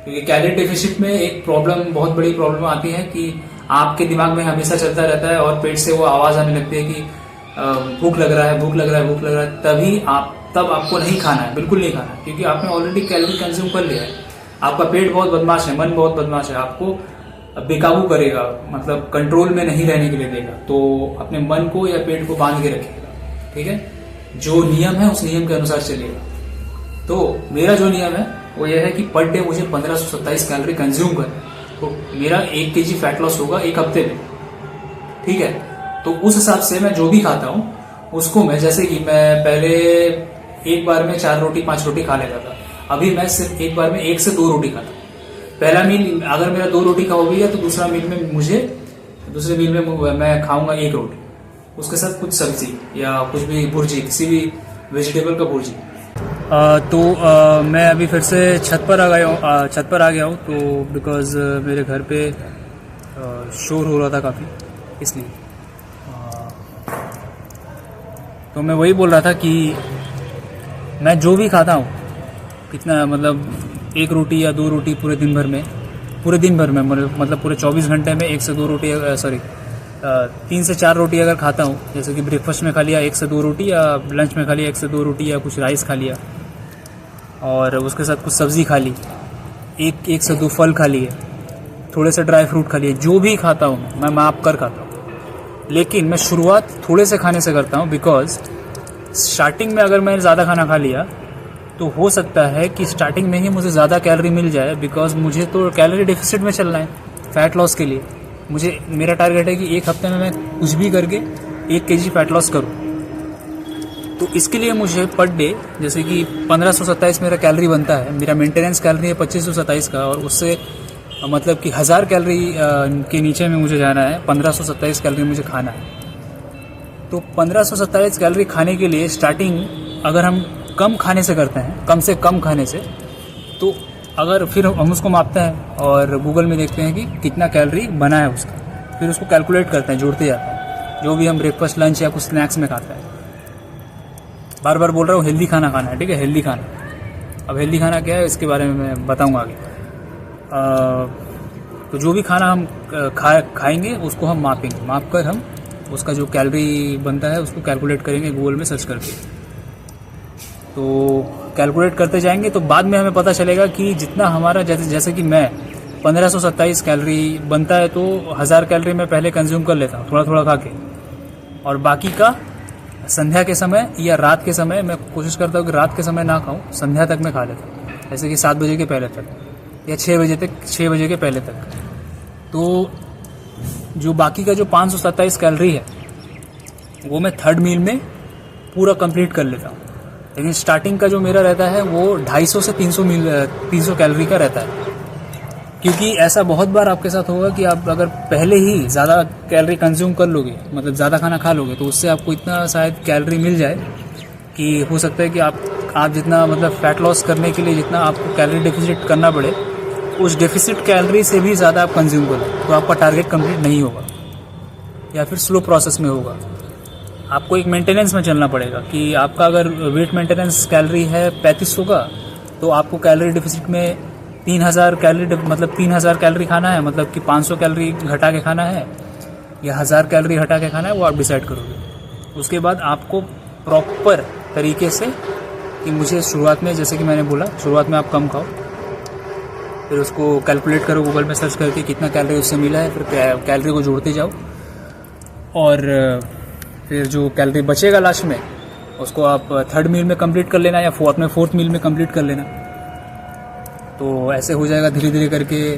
क्योंकि कैलोरी डेफिसिट में एक प्रॉब्लम, बहुत बड़ी प्रॉब्लम आती है कि आपके दिमाग में हमेशा चलता रहता है और पेट से वो आवाज आने लगती है कि भूख लग रहा है, भूख लग रहा है, भूख लग रहा है। तब आपको नहीं खाना है, बिल्कुल नहीं खाना है, क्योंकि आपने ऑलरेडी कैलोरी कंज्यूम कर लिया है। आपका पेट बहुत बदमाश है, मन बहुत बदमाश है, आपको बेकाबू करेगा, मतलब कंट्रोल में नहीं रहने के लिए देगा। तो अपने मन को या पेट को बांध के रखेगा, ठीक है। जो नियम है उस नियम के अनुसार चलेगा। तो मेरा जो नियम है वो यह है कि पर डे मुझे 1527 कैलोरी कंज्यूम करना है, तो मेरा 1 kg फैट लॉस होगा 1 हफ्ते में, ठीक है। तो उस हिसाब से मैं जो भी खाता हूं उसको मैं, जैसे कि मैं पहले एक बार में 4 रोटी 5 रोटी खा लेता था, अभी मैं सिर्फ एक बार में 1 से 2 रोटी खाता हूं। पहला मील अगर मेरा 2 रोटी का हो गया तो दूसरे मील में मैं खाऊंगा 1 रोटी, उसके साथ कुछ सब्जी या कुछ भी भुर्जी, किसी भी वेजिटेबल का भुर्जी। मैं अभी फिर से छत पर आ गया हूँ तो बिकॉज़ मेरे घर पे शोर हो रहा था काफ़ी, इसलिए तो मैं वही बोल रहा था कि मैं जो भी खाता हूँ, कितना मतलब 1 रोटी या 2 रोटी पूरे दिन भर में मतलब पूरे 24 घंटे में 1 से 2 रोटी 3 से 4 रोटी अगर खाता हूँ, जैसे कि ब्रेकफास्ट में खा लिया 1 से 2 रोटी, या लंच में खा लिया 1 से 2 रोटी, या कुछ राइस खा लिया और उसके साथ कुछ सब्ज़ी खा ली, एक से 2 फल खा लिए, थोड़े से ड्राई फ्रूट खा लिए, जो भी खाता हूँ मैं माप कर खाता हूँ। लेकिन मैं शुरुआत थोड़े से खाने से करता हूँ, बिकॉज स्टार्टिंग में अगर मैंने ज़्यादा खाना खा लिया तो हो सकता है कि स्टार्टिंग में ही मुझे ज़्यादा कैलोरी मिल जाए, बिकॉज मुझे तो कैलोरी डेफिसिट में चलना है फ़ैट लॉस के लिए। मेरा टारगेट है कि 1 हफ्ते में मैं कुछ भी करके 1 kg फैट लॉस करूँ। तो इसके लिए मुझे पर डे जैसे कि 1527 मेरा कैलोरी बनता है, मेरा मेंटेनेंस कैलोरी है 2527 का, और उससे मतलब कि 1000 कैलोरी के नीचे में मुझे जाना है, 1527 कैलोरी मुझे खाना है। तो 1527 कैलोरी खाने के लिए स्टार्टिंग अगर हम कम खाने से करते हैं, कम से कम खाने से, तो अगर फिर हम उसको मापते हैं और गूगल में देखते हैं कि कितना कैलोरी बना है उसका, फिर उसको कैलकुलेट करते हैं, जोड़ते जाते हैं, जो भी हम ब्रेकफास्ट लंच या कुछ स्नैक्स में खाते हैं। बार बार बोल रहा हूँ हेल्दी खाना खाना है, ठीक है, हेल्दी खाना। अब हेल्दी खाना क्या है इसके बारे में मैं बताऊँगा आगे। तो जो भी खाना हम खाएंगे उसको हम मापेंगे, माप कर हम उसका जो कैलोरी बनता है उसको कैलकुलेट करेंगे गूगल में सर्च करके। तो कैलकुलेट करते जाएंगे तो बाद में हमें पता चलेगा कि जितना हमारा जैसे कि मैं 1527 कैलोरी बनता है तो 1000 कैलोरी मैं पहले कंज्यूम कर लेता हूँ थोड़ा थोड़ा खा के, और बाकी का संध्या के समय या रात के समय मैं कोशिश करता हूँ कि रात के समय ना खाऊं, संध्या तक मैं खा लेता हूँ, जैसे कि 7 बजे के पहले तक या 6 बजे के पहले तक। तो जो बाकी का जो 527 कैलोरी है वो मैं थर्ड मील में पूरा कंप्लीट कर लेता हूँ। लेकिन स्टार्टिंग का जो मेरा रहता है वो 250 से 300 कैलोरी का रहता है, क्योंकि ऐसा बहुत बार आपके साथ होगा कि आप अगर पहले ही ज़्यादा कैलोरी कंज्यूम कर लोगे, मतलब ज़्यादा खाना खा लोगे, तो उससे आपको इतना शायद कैलोरी मिल जाए कि हो सकता है कि आप जितना मतलब फैट लॉस करने के लिए जितना आपको कैलोरी डेफिसिट करना पड़े, उस डेफिसिट कैलोरी से भी ज़्यादा आप कंज्यूम करो तो आपका टारगेट कंप्लीट नहीं होगा या फिर स्लो प्रोसेस में होगा। आपको एक मेंटेनेंस में चलना पड़ेगा कि आपका अगर वेट मेंटेनेंस कैलोरी है 3500 का, तो आपको कैलोरी डेफिसिट में 3000 कैलोरी मतलब 3000 कैलोरी खाना है, मतलब कि 500 कैलोरी घटा के खाना है या 1000 कैलोरी घटा के खाना है, वो आप डिसाइड करोगे। उसके बाद आपको प्रॉपर तरीके से कि मुझे शुरुआत में, जैसे कि मैंने बोला, शुरुआत में आप कम खाओ, फिर उसको कैलकुलेट करो गूगल में सर्च करके कितना कैलोरी उससे मिला है, फिर कैलोरी को जोड़ते जाओ, और फिर जो कैलोरी बचेगा लास्ट में उसको आप थर्ड मील में कंप्लीट कर लेना या अपने फोर्थ मील में कंप्लीट कर लेना। तो ऐसे हो जाएगा धीरे धीरे करके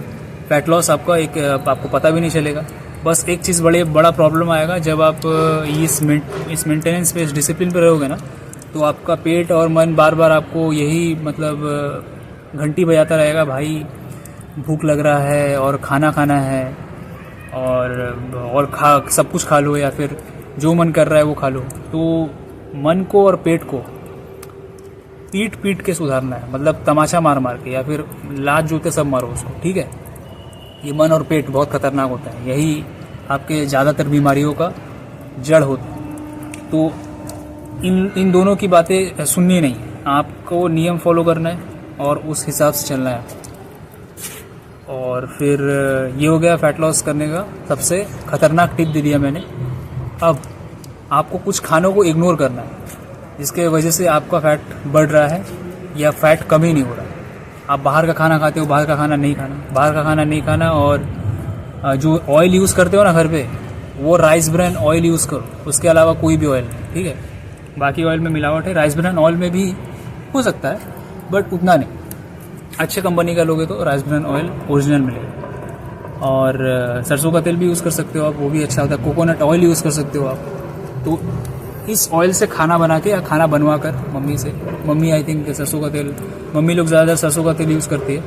फैट लॉस आपका, आपको पता भी नहीं चलेगा। बस एक चीज़ बड़ा प्रॉब्लम आएगा जब आप इस मेंटेनेंस पे, इस डिसिप्लिन पे रहोगे ना, तो आपका पेट और मन बार बार आपको यही मतलब घंटी बजाता रहेगा, भाई भूख लग रहा है और खाना खाना है, और सब कुछ खा लो या फिर जो मन कर रहा है वो खा लो। तो मन को और पेट को पीट के सुधारना है, मतलब तमाचा मार के या फिर लात जूते सब मारो उसको, ठीक है। ये मन और पेट बहुत खतरनाक होता है, यही आपके ज़्यादातर बीमारियों का जड़ होता है। तो इन दोनों की बातें सुननी नहीं, आपको नियम फॉलो करना है और उस हिसाब से चलना है। और फिर ये हो गया फैट लॉस करने का सबसे खतरनाक टिप दे दिया मैंने। अब आपको कुछ खानों को इग्नोर करना है जिसके वजह से आपका फैट बढ़ रहा है या फैट कम ही नहीं हो रहा है। आप बाहर का खाना खाते हो, बाहर का खाना नहीं खाना, और जो ऑयल यूज़ करते हो ना घर पे, वो राइस ब्रान ऑयल यूज़ करो, उसके अलावा कोई भी ऑयल नहीं, ठीक है। बाकी ऑयल में मिलावट है, राइस ब्रान ऑयल में भी हो सकता है बट उतना नहीं। अच्छे कंपनी का लोगे तो राइस ब्रान ऑयल ओरिजिनल मिलेगा। और सरसों का तेल भी यूज़ कर सकते हो आप, वो भी अच्छा होता है। कोकोनट ऑयल यूज़ कर सकते हो आप। तो इस ऑयल से खाना बना के या खाना बनवा कर मम्मी आई थिंक सरसों का तेल, मम्मी लोग ज़्यादातर सरसों का तेल यूज़ करती है,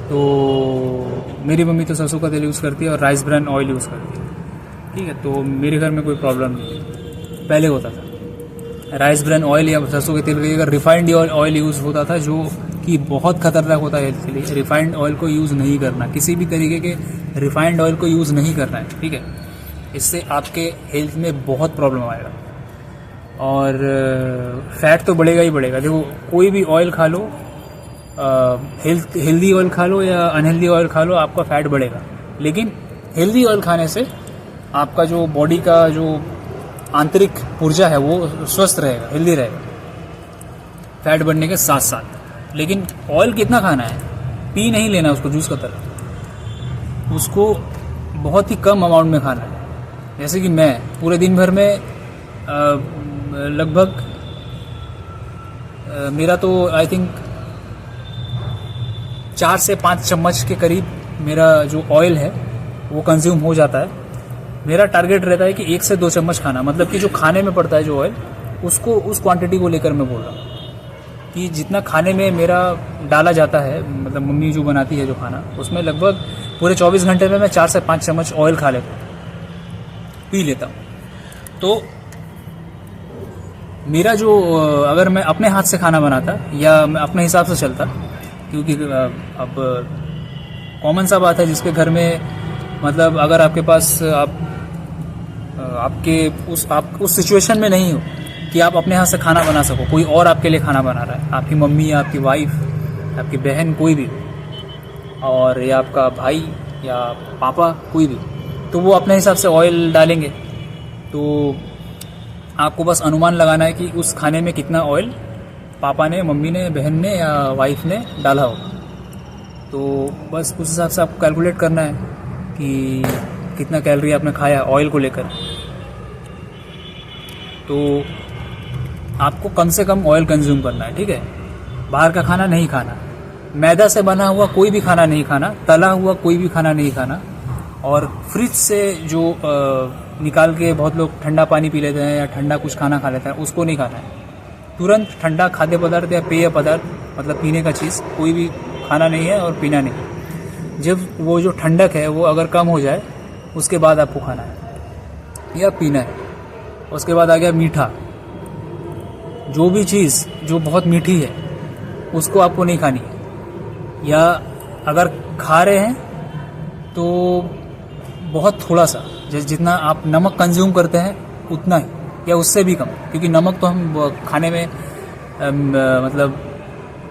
तो मेरी मम्मी तो सरसों का तेल यूज़ करती है और राइस ब्रान ऑयल यूज़ करती है, ठीक है। तो मेरे घर में कोई प्रॉब्लम नहीं, पहले होता था। राइस ब्रान ऑयल या सरसों के तेल की जगह रिफाइंड ऑयल यूज़ होता था, जो कि बहुत खतरनाक होता है हेल्थ के लिए। रिफाइंड ऑयल को यूज़ नहीं करना, किसी भी तरीके के रिफाइंड ऑयल को यूज़ नहीं करना है, ठीक है। इससे आपके हेल्थ में बहुत प्रॉब्लम आएगा और फैट तो बढ़ेगा ही बढ़ेगा। देखो, कोई भी ऑयल खा लो, हेल्दी ऑयल खा लो या अनहेल्दी ऑयल खा लो, आपका फैट बढ़ेगा। लेकिन हेल्दी ऑयल खाने से आपका जो बॉडी का जो आंतरिक ऊर्जा है वो स्वस्थ रहेगा, हेल्दी रहेगा, फैट बढ़ने के साथ साथ। लेकिन ऑयल कितना खाना है, पी नहीं लेना उसको जूस का तरह, उसको बहुत ही कम अमाउंट में खाना है। जैसे कि मैं पूरे दिन भर में लगभग मेरा तो आई थिंक 4 से 5 चम्मच के करीब मेरा जो ऑयल है वो कंज्यूम हो जाता है। मेरा टारगेट रहता है कि 1 से 2 चम्मच खाना, मतलब कि जो खाने में पड़ता है जो ऑयल, उसको उस क्वांटिटी को लेकर मैं बोल रहा हूँ कि जितना खाने में मेरा डाला जाता है, मतलब मम्मी जो बनाती है जो खाना, उसमें लगभग पूरे 24 घंटे में मैं 4 से 5 चम्मच ऑयल खा लेता हूँ, पी लेता हूँ। तो मेरा जो अगर मैं अपने हाथ से खाना बनाता या मैं अपने हिसाब से चलता, क्योंकि अब कॉमन सा बात है जिसके घर में, मतलब अगर आपके पास आपके उस सिचुएशन में नहीं हो कि आप अपने हाथ से खाना बना सको, कोई और आपके लिए खाना बना रहा है, आपकी मम्मी या आपकी वाइफ, आपकी बहन, कोई भी, और या आपका भाई या पापा, कोई भी, तो वो अपने हिसाब से ऑयल डालेंगे। तो आपको बस अनुमान लगाना है कि उस खाने में कितना ऑयल पापा ने, मम्मी ने, बहन ने या वाइफ ने डाला होगा। तो बस उस हिसाब से आपको कैलकुलेट करना है कि कितना कैलोरी आपने खाया ऑयल को लेकर। तो आपको कम से कम ऑयल कंज्यूम करना है, ठीक है। बाहर का खाना नहीं खाना, मैदा से बना हुआ कोई भी खाना नहीं खाना, तला हुआ कोई भी खाना नहीं खाना, और फ्रिज से जो निकाल के बहुत लोग ठंडा पानी पी लेते हैं या ठंडा कुछ खाना खा लेते हैं, उसको नहीं खाना है। तुरंत ठंडा खाद्य पदार्थ या पेय पदार्थ, मतलब पीने का चीज़, कोई भी खाना नहीं है और पीना नहीं। जब वो जो ठंडक है वो अगर कम हो जाए, उसके बाद आपको खाना है या पीना है। उसके बाद आ गया मीठा। जो भी चीज़ जो बहुत मीठी है उसको आपको नहीं खानी है, या अगर खा रहे हैं तो बहुत थोड़ा सा, जितना आप नमक कंज्यूम करते हैं उतना ही या उससे भी कम, क्योंकि नमक तो हम खाने में मतलब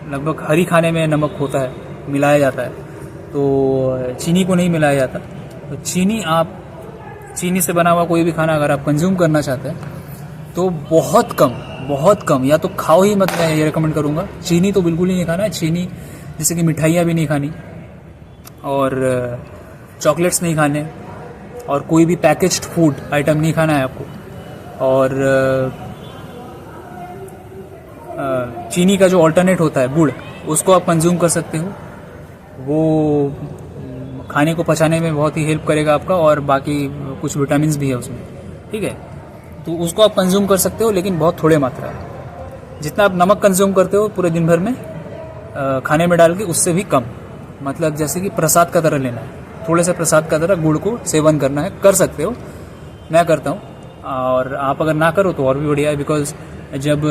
लगभग हर ही खाने में नमक होता है, मिलाया जाता है, तो चीनी को नहीं मिलाया जाता। तो चीनी से बना हुआ कोई भी खाना अगर आप कंज्यूम करना चाहते हैं तो बहुत कम, या तो खाओ ही मत। मैं ये रिकमेंड करूँगा, चीनी तो बिल्कुल ही नहीं खाना है। चीनी जैसे कि मिठाइयाँ भी नहीं खानी, और चॉकलेट्स नहीं खाने, और कोई भी पैकेज्ड फूड आइटम नहीं खाना है आपको। और चीनी का जो अल्टरनेट होता है गुड़, उसको आप कंज्यूम कर सकते हो। वो खाने को पचाने में बहुत ही हेल्प करेगा आपका, और बाकी कुछ विटामिन्स भी है उसमें, ठीक है। तो उसको आप कंज्यूम कर सकते हो, लेकिन बहुत थोड़े मात्रा है। जितना आप नमक कंज्यूम करते हो पूरे दिन भर में खाने में डाल के, उससे भी कम, मतलब जैसे कि प्रसाद का तरह लेना है, थोड़े से प्रसाद का तरह गुड़ को सेवन करना है। कर सकते हो, मैं करता हूँ, और आप अगर ना करो तो और भी बढ़िया है। बिकॉज जब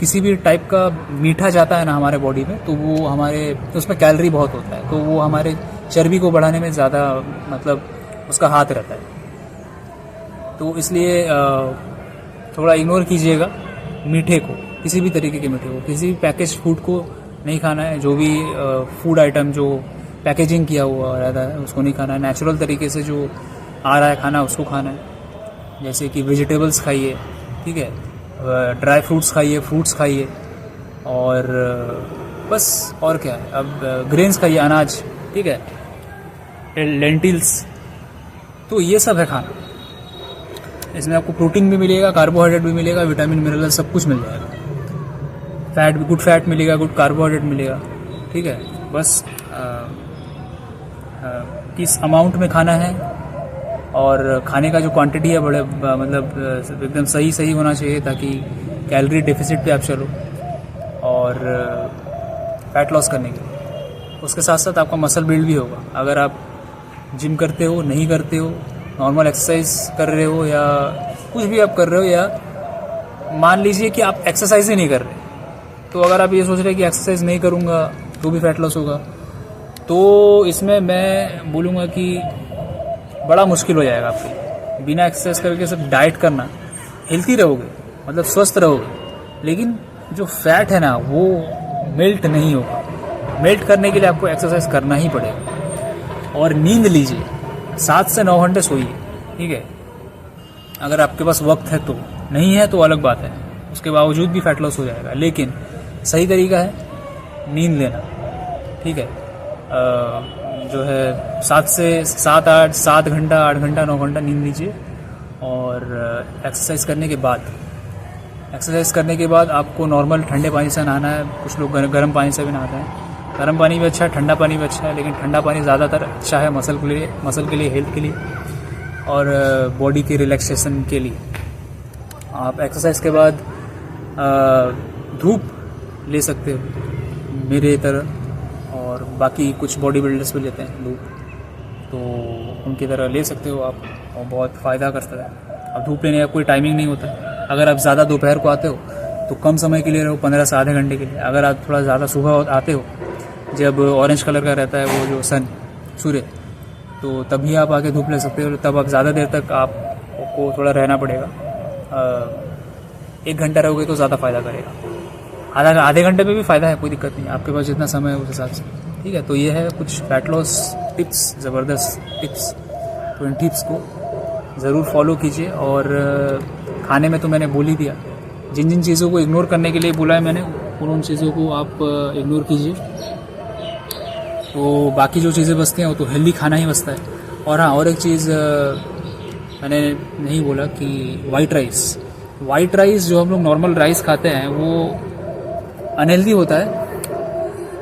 किसी भी टाइप का मीठा जाता है ना हमारे बॉडी में, तो वो हमारे उसमें कैलोरी बहुत होता है, तो वो हमारे चर्बी को बढ़ाने में ज़्यादा, मतलब उसका हाथ रहता है। तो इसलिए थोड़ा इग्नोर कीजिएगा मीठे को, किसी भी तरीके के मीठे को, किसी भी पैकेज फूड को नहीं खाना है। जो भी फूड आइटम जो पैकेजिंग किया हुआ रहता है उसको नहीं खाना है। नेचुरल तरीके से जो आ रहा है खाना उसको खाना है, जैसे कि वेजिटेबल्स खाइए, ठीक है, ड्राई फ्रूट्स खाइए, फ्रूट्स खाइए, और बस और क्या है, अब ग्रेन्स खाइए, अनाज, ठीक है, लेंटिल्स। तो ये सब है खाना। इसमें आपको प्रोटीन भी मिलेगा, कार्बोहाइड्रेट भी मिलेगा, विटामिन मिनरल सब कुछ मिल जाएगा। फैट भी, गुड फैट मिलेगा, गुड कार्बोहाइड्रेट मिलेगा, ठीक है। बस किस अमाउंट में खाना है, और खाने का जो क्वांटिटी है बड़े मतलब एकदम सही होना चाहिए, ताकि कैलोरी डेफिसिट पे आप चलो, और फैट लॉस करने के लिए। उसके साथ साथ आपका मसल बिल्ड भी होगा। अगर आप जिम करते हो, नहीं करते हो, नॉर्मल एक्सरसाइज कर रहे हो, या कुछ भी आप कर रहे हो, या मान लीजिए कि आप एक्सरसाइज ही नहीं कर रहे, तो अगर आप ये सोच रहे हैं कि एक्सरसाइज नहीं करूँगा तो भी फैट लॉस होगा, तो इसमें मैं बोलूँगा कि बड़ा मुश्किल हो जाएगा आपके। बिना एक्सरसाइज करके सिर्फ डाइट करना, हेल्थी रहोगे मतलब स्वस्थ रहोगे, लेकिन जो फैट है ना वो मेल्ट नहीं होगा। मेल्ट करने के लिए आपको एक्सरसाइज करना ही पड़ेगा। और नींद लीजिए, 7 से 9 घंटे सोइए, ठीक है। अगर आपके पास वक्त है तो, नहीं है तो अलग बात है, उसके बावजूद भी फैट लॉस हो जाएगा। लेकिन सही तरीका है नींद लेना, ठीक है। जो है 7 घंटा 8 घंटा 9 घंटा नींद लीजिए। और एक्सरसाइज करने के बाद आपको नॉर्मल ठंडे पानी से नहाना है। कुछ लोग गर्म पानी से भी नहाते हैं। गर्म पानी भी अच्छा है, ठंडा पानी भी अच्छा है, लेकिन ठंडा पानी ज़्यादातर अच्छा है मसल के लिए, हेल्थ के लिए और बॉडी के रिलैक्सेशन के लिए। आप एक्सरसाइज के बाद धूप ले सकते हो मेरे तरह, और बाकी कुछ बॉडी बिल्डर्स भी लेते हैं धूप, तो उनकी तरह ले सकते हो आप, और बहुत फ़ायदा करता है। अब धूप लेने का कोई टाइमिंग नहीं होता। अगर आप ज़्यादा दोपहर को आते हो तो कम समय के लिए रहो, 15 से आधे घंटे के लिए। अगर आप थोड़ा ज़्यादा सुबह आते हो जब ऑरेंज कलर का रहता है वो जो सूर्य, तो तभी आप आके धूप ले सकते हो। तब आप ज़्यादा देर तक आपको थोड़ा रहना पड़ेगा। 1 घंटा रहोगे तो ज़्यादा फ़ायदा करेगा। आधे घंटे में भी फ़ायदा है, कोई दिक्कत नहीं, आपके पास जितना समय है उस हिसाब से, ठीक है। तो ये है कुछ फैट लॉस टिप्स, ज़बरदस्त टिप्स। तो इन टिप्स को ज़रूर फॉलो कीजिए। और खाने में तो मैंने बोल ही दिया, जिन जिन चीज़ों को इग्नोर करने के लिए बोला है मैंने, उन चीज़ों को आप इग्नोर कीजिए। तो बाकी जो चीज़ें बचती हैं वो तो हेल्दी खाना ही बचता है। और हाँ, और एक चीज़ मैंने नहीं बोला कि वाइट राइस जो हम लोग नॉर्मल राइस खाते हैं वो अनहेल्दी होता है,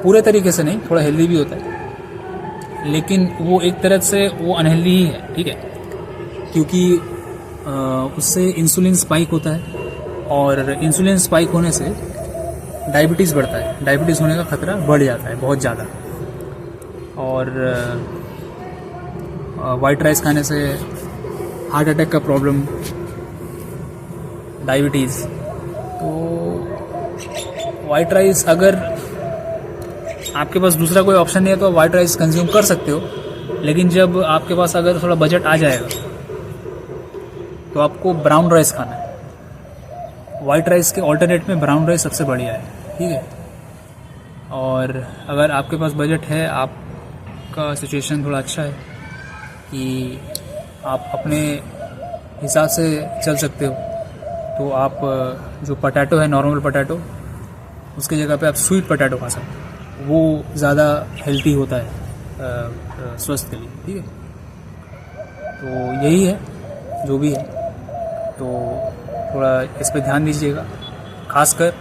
पूरे तरीके से नहीं, थोड़ा हेल्दी भी होता है, लेकिन वो एक तरह से वो अनहेल्दी ही है, ठीक है। क्योंकि उससे इंसुलिन स्पाइक होता है, और इंसुलिन स्पाइक होने से डायबिटीज़ बढ़ता है, डायबिटीज़ होने का खतरा बढ़ जाता है बहुत ज़्यादा। और वाइट राइस खाने से हार्ट अटैक का प्रॉब्लम, डायबिटीज़। तो वाइट राइस, अगर आपके पास दूसरा कोई ऑप्शन नहीं है तो वाइट राइस कंज्यूम कर सकते हो, लेकिन जब आपके पास अगर थोड़ा बजट आ जाएगा तो आपको ब्राउन राइस खाना है। वाइट राइस के ऑल्टरनेट में ब्राउन राइस सबसे बढ़िया है, ठीक है। और अगर आपके पास बजट है, आपका सिचुएशन थोड़ा अच्छा है कि आप अपने हिसाब से चल सकते हो, तो आप जो पोटैटो है, नॉर्मल पोटैटो, उसकी जगह पे आप स्वीट पोटैटो खा सकते हो। वो ज़्यादा हेल्दी होता है स्वास्थ्य के लिए, ठीक है। तो यही है जो भी है, तो थोड़ा इस पे ध्यान दीजिएगा। खासकर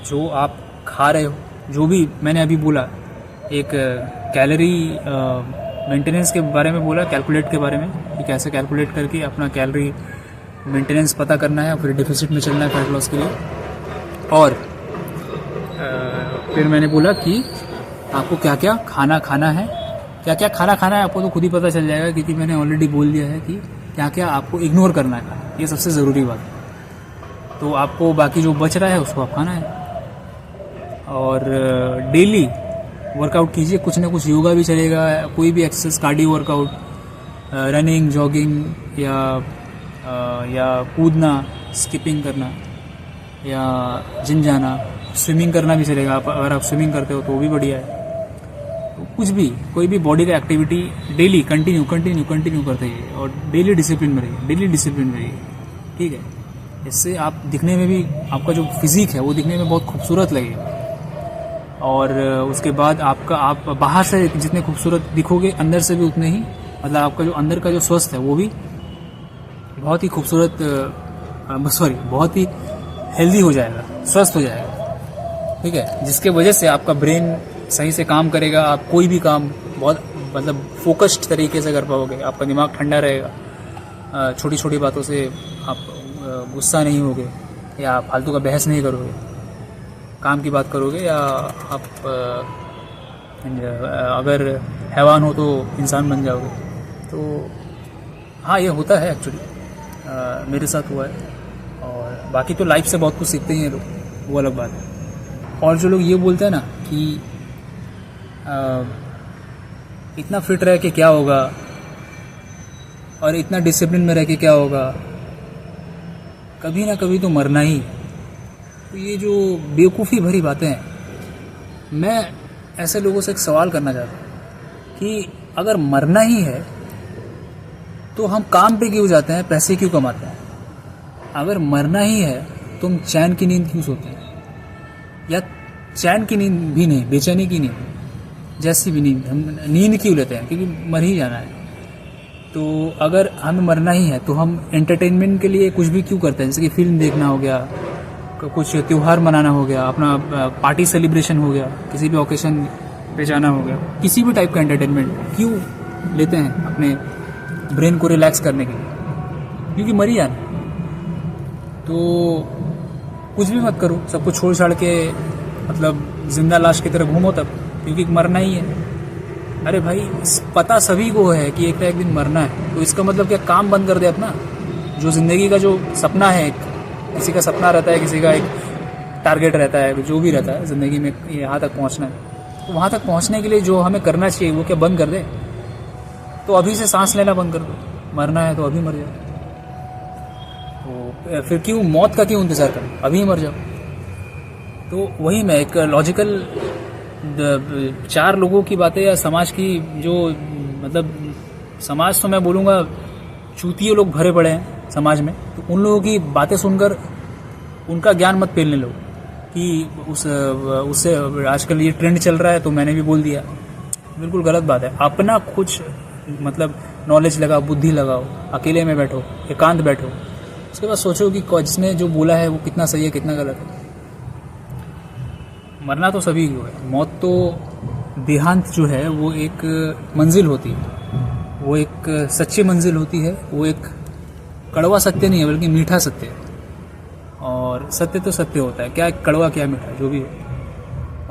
जो आप खा रहे हो, जो भी मैंने अभी बोला, एक कैलोरी मेंटेनेंस के बारे में बोला, कैलकुलेट के बारे में कि कैसे कैलकुलेट करके अपना कैलोरी मेंटेनेंस पता करना है और फिर डिफिसिट में चलना है फैट लॉस के लिए। और फिर मैंने बोला कि आपको क्या क्या खाना है, आपको तो खुद ही पता चल जाएगा, क्योंकि मैंने ऑलरेडी बोल दिया है कि क्या क्या आपको इग्नोर करना है खाना, ये सबसे ज़रूरी बात है। तो आपको बाकी जो बच रहा है उसको आप खाना है। और डेली वर्कआउट कीजिए, कुछ ना कुछ, योगा भी चलेगा, कोई भी exercise, cardio workout, running, jogging या कूदना, स्किपिंग करना, या जिम जाना, स्विमिंग करना भी चलेगा। आप अगर आप स्विमिंग करते हो तो भी बढ़िया है। तो कुछ भी, कोई भी बॉडी का एक्टिविटी डेली कंटिन्यू करते रहिए, और डेली डिसिप्लिन में रहिए, ठीक है। इससे आप दिखने में भी, आपका जो फिजिक है वो दिखने में बहुत खूबसूरत लगेगा। और उसके बाद आप बाहर से जितने खूबसूरत दिखोगे, अंदर से भी उतने ही, मतलब आपका जो अंदर का जो स्वस्थ है वो भी बहुत ही खूबसूरत, बहुत ही हेल्दी हो जाएगा, स्वस्थ हो जाएगा, ठीक है। जिसके वजह से आपका ब्रेन सही से काम करेगा, आप कोई भी काम बहुत मतलब फोकस्ड तरीके से कर पाओगे, आपका दिमाग ठंडा रहेगा, छोटी छोटी बातों से आप गुस्सा नहीं होगे, या फालतू का बहस नहीं करोगे, काम की बात करोगे, या आप अगर हैवान हो तो इंसान बन जाओगे। तो हाँ, ये होता है एक्चुअली, मेरे साथ हुआ है। और बाकी तो लाइफ से बहुत कुछ सीखते ही हैं लोग, वो अलग बात है। और जो लोग ये बोलते हैं ना कि इतना फिट रह के क्या होगा और इतना डिसिप्लिन में रह के क्या होगा, कभी ना कभी तो मरना ही। तो ये जो बेवकूफ़ी भरी बातें हैं, मैं ऐसे लोगों से एक सवाल करना चाहता हूँ कि अगर मरना ही है तो हम काम पे क्यों जाते हैं, पैसे क्यों कमाते हैं? अगर मरना ही है तो हम चैन की नींद क्यों सोते हैं? या चैन की नींद भी नहीं, बेचैनी की नींद, जैसी भी नींद, हम नींद क्यों लेते हैं? क्योंकि मर ही जाना है। तो अगर हमें मरना ही है तो हम एंटरटेनमेंट के लिए कुछ भी क्यों करते हैं? जैसे कि फिल्म देखना हो गया, कुछ त्यौहार मनाना हो गया, अपना पार्टी सेलिब्रेशन हो गया, किसी भी ओकेशन पे जाना हो गया, किसी भी टाइप का एंटरटेनमेंट क्यों लेते हैं अपने ब्रेन को रिलैक्स करने के लिए? क्योंकि मर ही जाना है। तो कुछ भी मत करो, सब कुछ छोड़ छाड़ के मतलब जिंदा लाश की तरह घूमो तब, क्योंकि मरना ही है। अरे भाई, पता सभी को है कि एक ना एक दिन मरना है, तो इसका मतलब क्या काम बंद कर दे अपना? जो ज़िंदगी का जो सपना है, किसी का सपना रहता है, किसी का एक टारगेट रहता है, जो भी रहता है ज़िंदगी में यहाँ तक पहुँचना है, तो वहाँ तक पहुँचने के लिए जो हमें करना चाहिए वो क्या बंद कर दे? तो अभी से सांस लेना बंद कर दो। मरना है तो अभी मर जाओ। तो फिर क्यों मौत का क्यों इंतज़ार करें? अभी ही मर जाओ। तो वही मैं एक लॉजिकल 4 लोगों की बातें या समाज की जो मतलब समाज तो मैं बोलूँगा चूतिए लोग भरे पड़े हैं समाज में, तो उन लोगों की बातें सुनकर उनका ज्ञान मत पेलने लो कि उससे आजकल ये ट्रेंड चल रहा है तो मैंने भी बोल दिया। बिल्कुल गलत बात है। अपना कुछ मतलब नॉलेज लगाओ, बुद्धि लगाओ, अकेले में बैठो, एकांत बैठो, उसके बाद सोचो कि जिसने जो बोला है वो कितना सही है, कितना गलत है। मरना तो सभी को है। मौत तो देहांत जो है वो एक मंजिल होती है, वो एक सच्ची मंजिल होती है, वो एक कड़वा सत्य नहीं है बल्कि मीठा सत्य है। और सत्य तो सत्य होता है, क्या कड़वा क्या मीठा जो भी हो,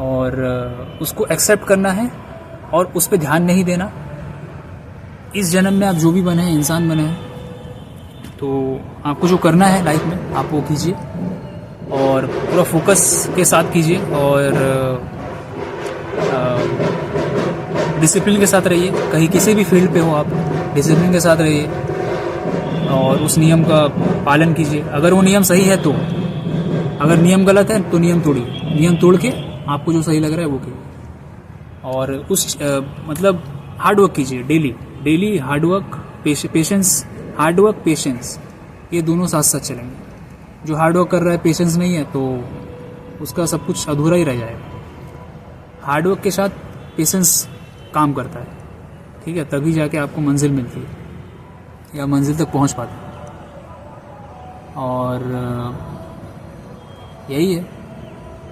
और उसको एक्सेप्ट करना है और उस पर ध्यान नहीं देना। इस जन्म में आप जो भी बने हैं, इंसान बने हैं, तो आपको जो करना है लाइफ में आप वो कीजिए और पूरा फोकस के साथ कीजिए और डिसिप्लिन के साथ रहिए। कहीं किसी भी फील्ड पे हो आप, डिसिप्लिन के साथ रहिए और उस नियम का पालन कीजिए। अगर वो नियम सही है तो, अगर नियम गलत है तो नियम तोड़िए, नियम तोड़ के आपको जो सही लग रहा है वो कीजिए। और उस मतलब हार्डवर्क कीजिए, daily hard work, patience, hard work patience, ये दोनों साथ साथ चलेंगे। जो हार्डवर्क कर रहा है, पेशेंस नहीं है, तो उसका सब कुछ अधूरा ही रह जाएगा। हार्डवर्क के साथ पेशेंस काम करता है, ठीक है, तभी जाके आपको मंजिल मिलती है या मंजिल तक पहुंच पाते हैं। और यही है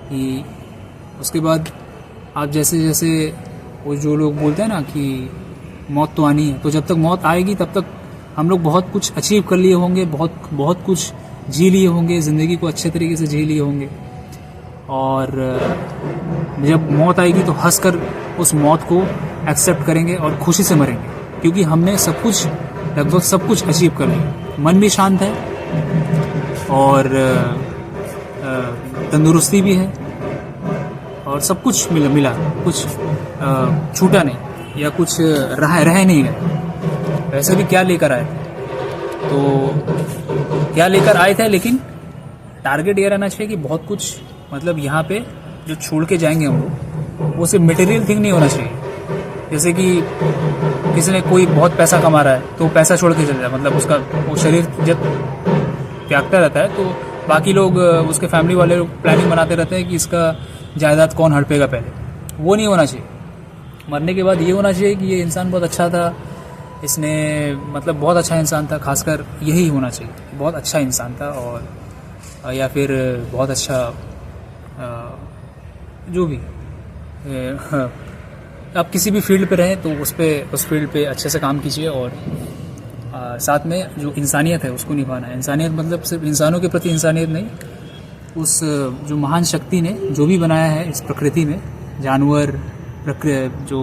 कि उसके बाद आप जैसे जैसे वो जो लोग बोलते हैं ना कि मौत तो आनी है, तो जब तक मौत आएगी तब तक हम लोग बहुत कुछ अचीव कर लिए होंगे, बहुत कुछ जी लिए होंगे, ज़िंदगी को अच्छे तरीके से जी लिए होंगे। और जब मौत आएगी तो हंसकर उस मौत को एक्सेप्ट करेंगे और खुशी से मरेंगे, क्योंकि हमने सब कुछ, लगभग सब कुछ अचीव कर लिया। मन भी शांत है और तंदुरुस्ती भी है और सब कुछ मिला, कुछ छूटा नहीं या कुछ रह नहीं गया। वैसे भी क्या लेकर आए थे, तो क्या लेकर आए थे, लेकिन टारगेट ये रहना चाहिए कि बहुत कुछ मतलब यहाँ पे जो छोड़ के जाएंगे हम लोग, वो सिर्फ मटेरियल थिंग नहीं होना चाहिए। जैसे कि किसी ने कोई बहुत पैसा कमा रहा है तो पैसा छोड़ के चले जाए, मतलब उसका वो शरीर जब त्यागता रहता है तो बाकी लोग, उसके फैमिली वाले लोग प्लानिंग बनाते रहते हैं कि इसका जायदाद कौन हड़पेगा पहले। वो नहीं होना चाहिए। मरने के बाद ये होना चाहिए कि ये इंसान बहुत अच्छा था, इसने मतलब बहुत अच्छा इंसान था, खासकर यही होना चाहिए, बहुत अच्छा इंसान था, और या फिर बहुत अच्छा जो भी आप किसी भी फील्ड पे रहें तो उस फील्ड पे अच्छे से काम कीजिए। और साथ में जो इंसानियत है उसको निभाना है। इंसानियत मतलब सिर्फ इंसानों के प्रति इंसानियत नहीं, उस जो महान शक्ति ने जो भी बनाया है इस प्रकृति में, जानवर, जो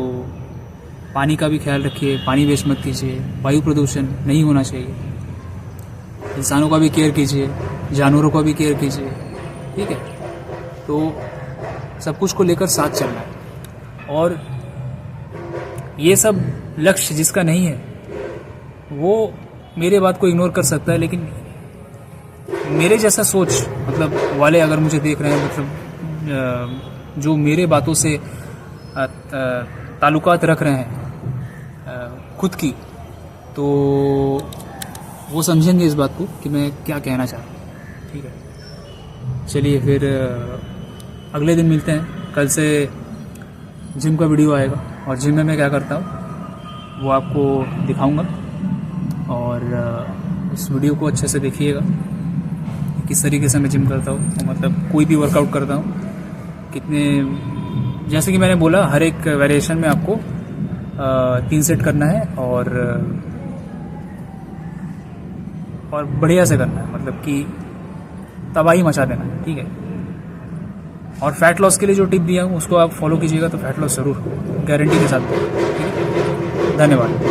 पानी का भी ख्याल रखिए, पानी वेस्ट मत कीजिए, वायु प्रदूषण नहीं होना चाहिए, इंसानों का भी केयर कीजिए। जानवरों का भी केयर कीजिए, ठीक है। तो सब कुछ को लेकर साथ चलना है। और ये सब लक्ष्य जिसका नहीं है वो मेरे बात को इग्नोर कर सकता है, लेकिन मेरे जैसा सोच मतलब वाले अगर मुझे देख रहे हैं, मतलब जो मेरे बातों से ताल्लुकात रख रहे हैं खुद की, तो वो समझेंगे इस बात को कि मैं क्या कहना चाहता हूँ, ठीक है। चलिए फिर अगले दिन मिलते हैं। कल से जिम का वीडियो आएगा और जिम में मैं क्या करता हूँ वो आपको दिखाऊंगा। और इस वीडियो को अच्छे से देखिएगा, किस तरीके से मैं जिम करता हूँ, मतलब कोई भी वर्कआउट करता हूँ, कितने, जैसे कि मैंने बोला हर एक वेरिएशन में आपको 3 सेट करना है और बढ़िया से करना है, मतलब कि तबाही मचा देना है, ठीक है। और फैट लॉस के लिए जो टिप दिया हूँ उसको आप फॉलो कीजिएगा तो फैट लॉस ज़रूर गारंटी के साथ, ठीक है। धन्यवाद।